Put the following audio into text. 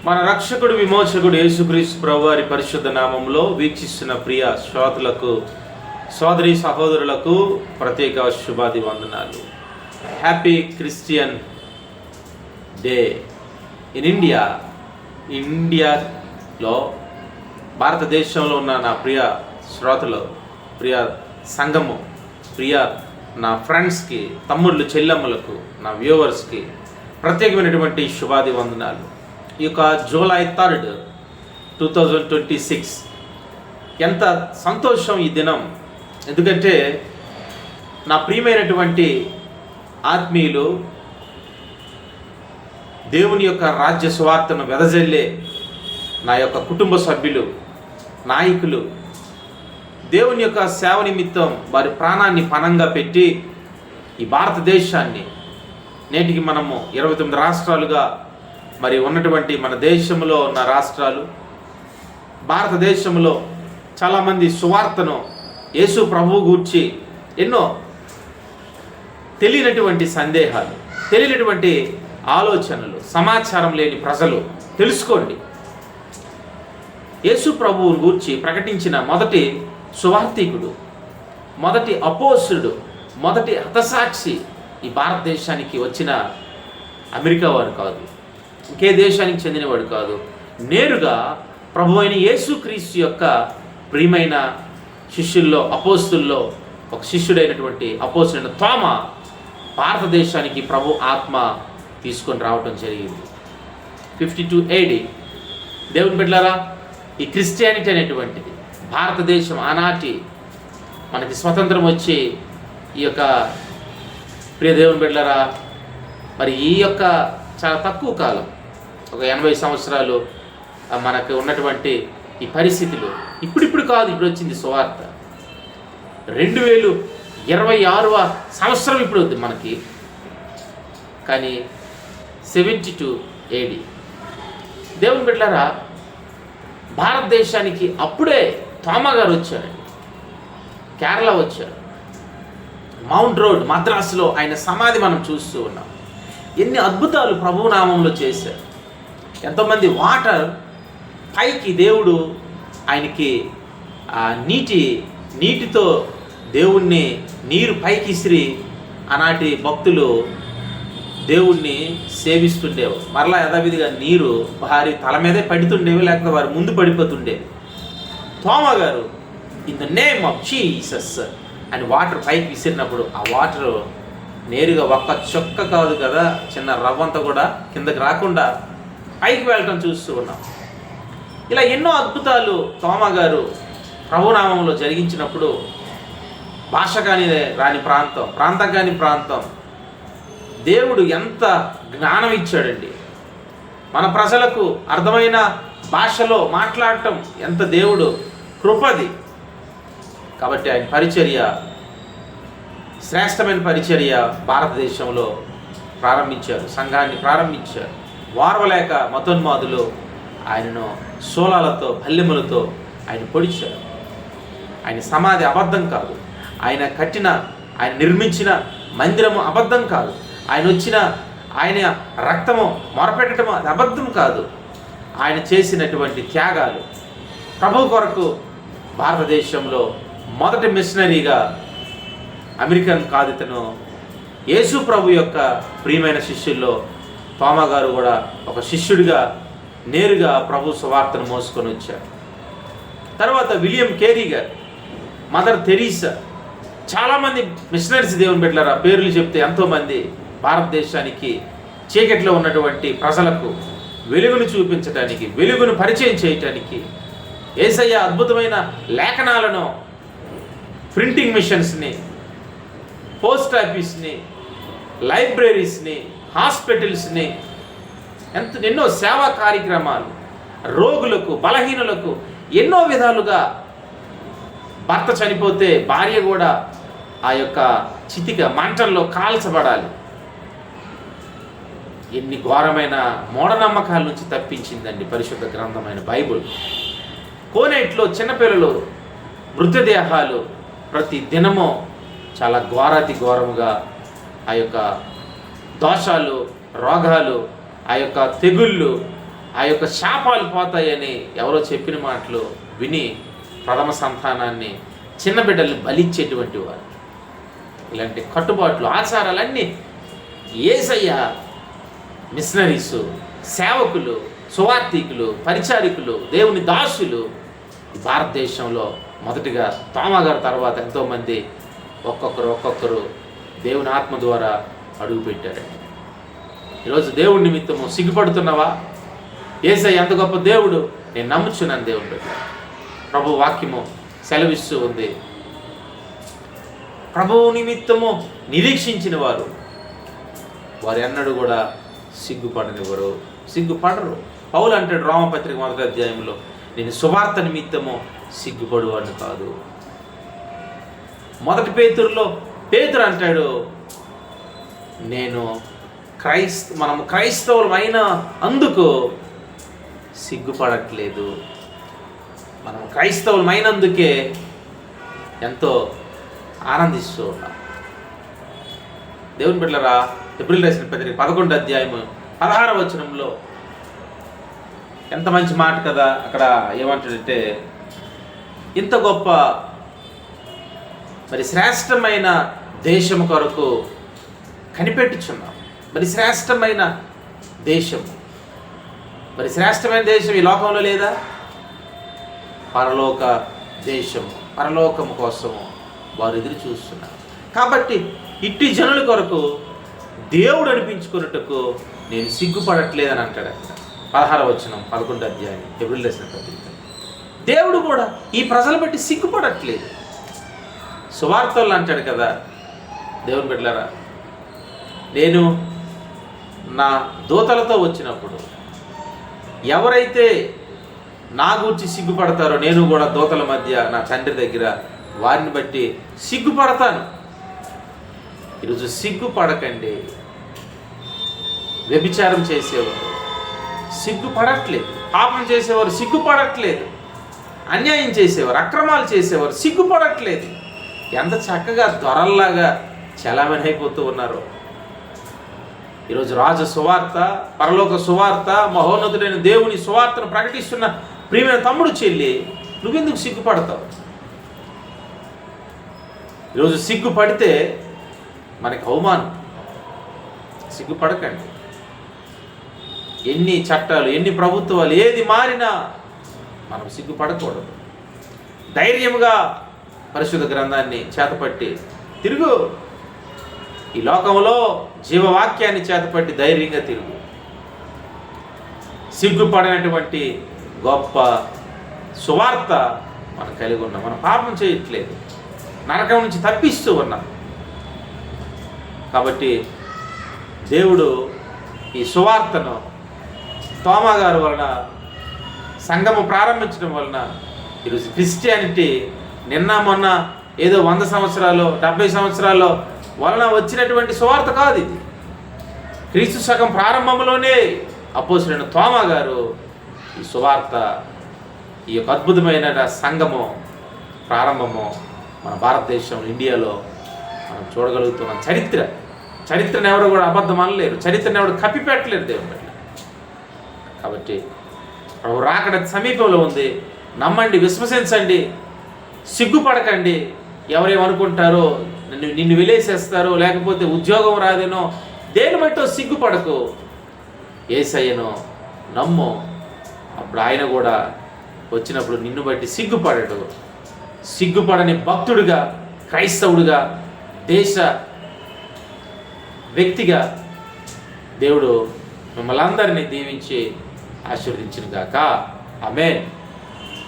మన రక్షకుడు విమోచకుడు యేసుక్రీస్తు ప్రభువారి పరిశుద్ధ నామంలో వీక్షిస్తున్న ప్రియ శ్రోతలకు, సోదరి సహోదరులకు ప్రత్యేక శుభాది వందనాలు. Happy Christian day in India. ఇండియాలో భారతదేశంలో ఉన్న నా ప్రియ శ్రోతలు, ప్రియ సంఘము, ప్రియ నా ఫ్రెండ్స్కి, తమ్ముళ్ళు చెల్లెమ్మలకు, నా వ్యూవర్స్కి ప్రత్యేకమైనటువంటి శుభాది వందనాలు. ఈ యొక్క జూలై 3, 2026 ఎంత సంతోషం ఈ దినం. ఎందుకంటే నా ప్రియమైనటువంటి ఆత్మీయులు, దేవుని యొక్క రాజ్య సువార్తను వెదజల్లే నా యొక్క కుటుంబ సభ్యులు, నాయకులు, దేవుని యొక్క సేవ నిమిత్తం వారి ప్రాణాన్ని పణంగా పెట్టి ఈ భారతదేశాన్ని నేటికి మనము 29 రాష్ట్రాలుగా మరి ఉన్నటువంటి మన దేశంలో ఉన్న రాష్ట్రాలు, భారతదేశంలో చాలామంది సువార్తను, యేసు ప్రభువు గూర్చి ఎన్నో తెలియనటువంటి సందేహాలు, తెలియనటువంటి ఆలోచనలు, సమాచారం లేని ప్రజలు తెలుసుకోండి. యేసు ప్రభువుని గూర్చి ప్రకటించిన మొదటి సువార్తికుడు, మొదటి అపోస్తుడు, మొదటి హతసాక్షి ఈ భారతదేశానికి వచ్చిన అమెరికా వారు కాదు, ఇంకే దేశానికి చెందినవాడు కాదు. నేరుగా ప్రభు అయిన యేసుక్రీస్తు యొక్క ప్రియమైన శిష్యుల్లో, అపోస్తుల్లో ఒక శిష్యుడైనటువంటి అపోస్తుడైన తోమా భారతదేశానికి ప్రభు ఆత్మ తీసుకొని రావటం జరిగింది. 52 AD. దేవుని బిడ్డలారా, ఈ క్రిస్టియానిటీ అనేటువంటిది భారతదేశం ఆనాటి మనకి స్వతంత్రం వచ్చి ఈ యొక్క ప్రియ దేవుని బిడ్డలారా, మరి ఈ యొక్క చాలా తక్కువ కాలం, ఒక 80 సంవత్సరాలు మనకు ఉన్నటువంటి ఈ పరిస్థితులు ఇప్పుడు కాదు, ఇప్పుడు వచ్చింది సువార్త. 2026వ సంవత్సరం ఇప్పుడు ఉంది మనకి. కానీ 72 AD. దేవుని బిడ్డలారా, భారతదేశానికి అప్పుడే తోమా గారు వచ్చారండి. కేరళ వచ్చారు. మౌంట్ రోడ్ మద్రాసులో ఆయన సమాధి మనం చూస్తూ ఉన్నాం. ఎన్ని అద్భుతాలు ప్రభువు నామంలో చేశారు. ఎంతోమంది వాటర్ పైకి దేవుడు ఆయనకి నీటితో దేవుణ్ణి నీరు పైకి ఇసిరి ఆనాటి భక్తులు దేవుణ్ణి సేవిస్తుండేవారు. మరలా యథావిధిగా నీరు వారి తల మీదే పడుతుండేవి, లేకపోతే వారి ముందు పడిపోతుండేవి. తోమా గారు in the name of Jesus అని వాటర్ పైకి విసిరినప్పుడు ఆ వాటర్ నేరుగా ఒక్క చొక్క కాదు కదా, చిన్న రవ్వంతా కూడా కిందకి రాకుండా పైకి వెళ్ళటం చూస్తూ ఉన్నాం. ఇలా ఎన్నో అద్భుతాలు తోమా గారు ప్రభునామంలో జరిగించినప్పుడు భాష కాని రాని ప్రాంతం కాని ప్రాంతం దేవుడు ఎంత జ్ఞానం ఇచ్చాడండి. మన ప్రజలకు అర్థమైన భాషలో మాట్లాడటం ఎంత దేవుడు కృపది. కాబట్టి ఆయన పరిచర్య, శ్రేష్టమైన పరిచర్య భారతదేశంలో ప్రారంభించారు, సంఘాన్ని ప్రారంభించారు. వారవలేక మతోన్మాదులు ఆయనను శూలాలతో, భల్లెములతో ఆయన పొడిచారు. ఆయన సమాధి అబద్ధం కాదు, ఆయన నిర్మించిన మందిరము అబద్ధం కాదు, ఆయన రక్తము మొరపెట్టడం అది అబద్ధం కాదు. ఆయన చేసినటువంటి త్యాగాలు ప్రభు కొరకు భారతదేశంలో మొదటి మిషనరీగా, అమెరికన్ కాదు ఇతను, యేసు ప్రభు యొక్క ప్రియమైన శిష్యుల్లో తోమా గారు కూడా ఒక శిష్యుడిగా నేరుగా ప్రభు సువార్తను మోసుకొని వచ్చారు. తర్వాత విలియం కేరీ గారు, మదర్ తెరీసా, చాలామంది మిషనరీస్ దేవుని బిడ్డలారా, పేర్లు చెప్తే ఎంతోమంది భారతదేశానికి చీకట్లో ఉన్నటువంటి ప్రజలకు వెలుగును చూపించడానికి, వెలుగును పరిచయం చేయటానికి యేసయ్య అద్భుతమైన లేఖనాలను, ప్రింటింగ్ మిషన్స్ని, పోస్ట్ ఆఫీస్ని, లైబ్రరీస్ని, హాస్పిటల్స్ని, ఎన్నో సేవా కార్యక్రమాలు, రోగులకు, బలహీనులకు ఎన్నో విధాలుగా. భర్త చనిపోతే భార్య కూడా ఆ యొక్క చితిక మంటల్లో కాల్చబడాలి. ఎన్ని ఘోరమైన మూఢనమ్మకాల నుంచి తప్పించిందండి పరిశుద్ధ గ్రంథమైన బైబుల్. కోనేట్లో చిన్నపిల్లలు మృతదేహాలు ప్రతి దినము చాలా ఘోరాతి ఘోరముగా ఆ యొక్క దోషాలు, రోగాలు, ఆ యొక్క తెగుళ్ళు ఆ యొక్క శాపాలు పోతాయని ఎవరో చెప్పిన మాటలు విని ప్రథమ సంతానాన్ని చిన్న బిడ్డల్ని బలిచ్చేటువంటి వారు. ఇలాంటి కట్టుబాట్లు ఆచారాలన్నీ యేసయ్య మిషనరీసు, సేవకులు, సువార్థికులు, పరిచారికులు, దేవుని దాసులు ఈ భారతదేశంలో మొదటిగా తోమా గారి తర్వాత ఎంతోమంది ఒక్కొక్కరు దేవుని ఆత్మ ద్వారా అడుగుపెట్టారండి. ఈరోజు దేవుడి నిమిత్తము సిగ్గుపడుతున్నావా? యేసయ్య ఎంత గొప్ప దేవుడు, నేను నమ్ముచున్నాను దేవుని బిడ్డ. ప్రభు వాక్యము సెలవిస్తూ ఉంది, ప్రభువు నిమిత్తము నిరీక్షించిన వారు ఎన్నడూ కూడా సిగ్గుపడరు. పౌలు అంటాడు రోమపత్రిక 1వ అధ్యాయంలో, నేను సువార్త నిమిత్తము సిగ్గుపడువాడిని కాదు. 1 పేతురులో పేతురు అంటాడు, మనము క్రైస్తవులమైన అందుకు సిగ్గుపడట్లేదు. మనం క్రైస్తవులమైనందుకే ఎంతో ఆనందిస్తూ ఉన్నాం. దేవుని బిడ్డలారా, ఎబ్రిల్ రాసిన పత్రిక 11వ అధ్యాయము 16వ వచనంలో ఎంత మంచి మాట కదా. అక్కడ ఏమంటాడంటే, ఇంత గొప్ప మరి శ్రేష్టమైన దేశం కొరకు కనిపెట్టుచున్నాం. మరి శ్రేష్టమైన దేశం ఈ లోకంలో లేదా? పరలోక దేశము, పరలోకము కోసము వారు ఎదురు చూస్తున్నారు. కాబట్టి ఇట్టి జనుల కొరకు దేవుడు అనిపించుకున్నట్టుకు నేను సిగ్గుపడట్లేదని అంటాడు. అక్కడ 16వ వచనం 11వ అధ్యాయం ఎబ్రిల్ రాసిన పత్రిక. దేవుడు కూడా ఈ ప్రజలు బట్టి సిగ్గుపడట్లేదు. సువార్తలు అంటాడు కదా, దేవుని బిడ్డలారా, నేను నా దూతలతో వచ్చినప్పుడు ఎవరైతే నా గురించి సిగ్గుపడతారో నేను కూడా దూతల మధ్య నా తండ్రి దగ్గర వారిని బట్టి సిగ్గుపడతాను. ఈరోజు సిగ్గుపడకండి. వ్యభిచారం చేసేవారు సిగ్గుపడట్లేదు, పాపం చేసేవారు సిగ్గుపడట్లేదు, అన్యాయం చేసేవారు, అక్రమాలు చేసేవారు సిగ్గుపడట్లేదు. ఎంత చక్కగా దొరల్లాగా చలామణి అయిపోతూ ఉన్నారు. ఈరోజు రాజు సువార్త, పరలోక సువార్త, మహోన్నతుడైన దేవుని సువార్తను ప్రకటిస్తున్న ప్రియమైన తమ్ముడు, చెల్లి, నువ్వెందుకు సిగ్గుపడతావు? ఈరోజు సిగ్గుపడితే మనకి అవమానం. సిగ్గుపడకండి. ఎన్ని చట్టాలు, ఎన్ని ప్రభుత్వాలు, ఏది మారినా మనం సిగ్గుపడకూడదు. ధైర్యముగా పరిశుద్ధ గ్రంథాన్ని చేతపట్టి తిరుగు. ఈ లోకంలో జీవవాక్యాన్ని చేతపట్టి ధైర్యంగా తిరుగు. సిగ్గుపడినటువంటి గొప్ప సువార్త మనం కలిగి ఉన్నాం. మనం పాపం చేయట్లేదు, నరకం నుంచి తప్పిస్తూ ఉన్నాం. కాబట్టి దేవుడు ఈ సువార్తను తోమా గారి వలన, సంఘము ప్రారంభించడం వలన ఈరోజు క్రిస్టియానిటీ నిన్న మొన్న ఏదో 100 సంవత్సరాలు 70 సంవత్సరాల్లో వలన వచ్చినటువంటి సువార్త కాదు. ఇది క్రీస్తు శకం ప్రారంభంలోనే అపోస్తలుడైన తోమా గారు ఈ సువార్త, ఈ యొక్క అద్భుతమైన సంఘము ప్రారంభము మన భారతదేశం, ఇండియాలో మనం చూడగలుగుతున్నాం. చరిత్రను ఎవరు కూడా అబద్ధం అనలేరు, చరిత్రను ఎవరు కప్పిపెట్టలేరు దేవుని పట్ల. కాబట్టి ప్రభు రాకడ సమీపంలో ఉంది. నమ్మండి, విశ్వసించండి, సిగ్గుపడకండి. ఎవరేమనుకుంటారో, నిన్ను వెలేసేస్తారో, లేకపోతే ఉద్యోగం రాదేనో, దేని బట్టో సిగ్గుపడకు. యేసయ్యను నమ్ము. అప్పుడు ఆయన కూడా వచ్చినప్పుడు నిన్ను బట్టి సిగ్గుపడడు. సిగ్గుపడని భక్తుడిగా, క్రైస్తవుడిగా, దేశ వ్యక్తిగా దేవుడు మిమ్మల్ని అందరినీ దీవించి ఆశీర్వదించును గాక. ఆమేన్.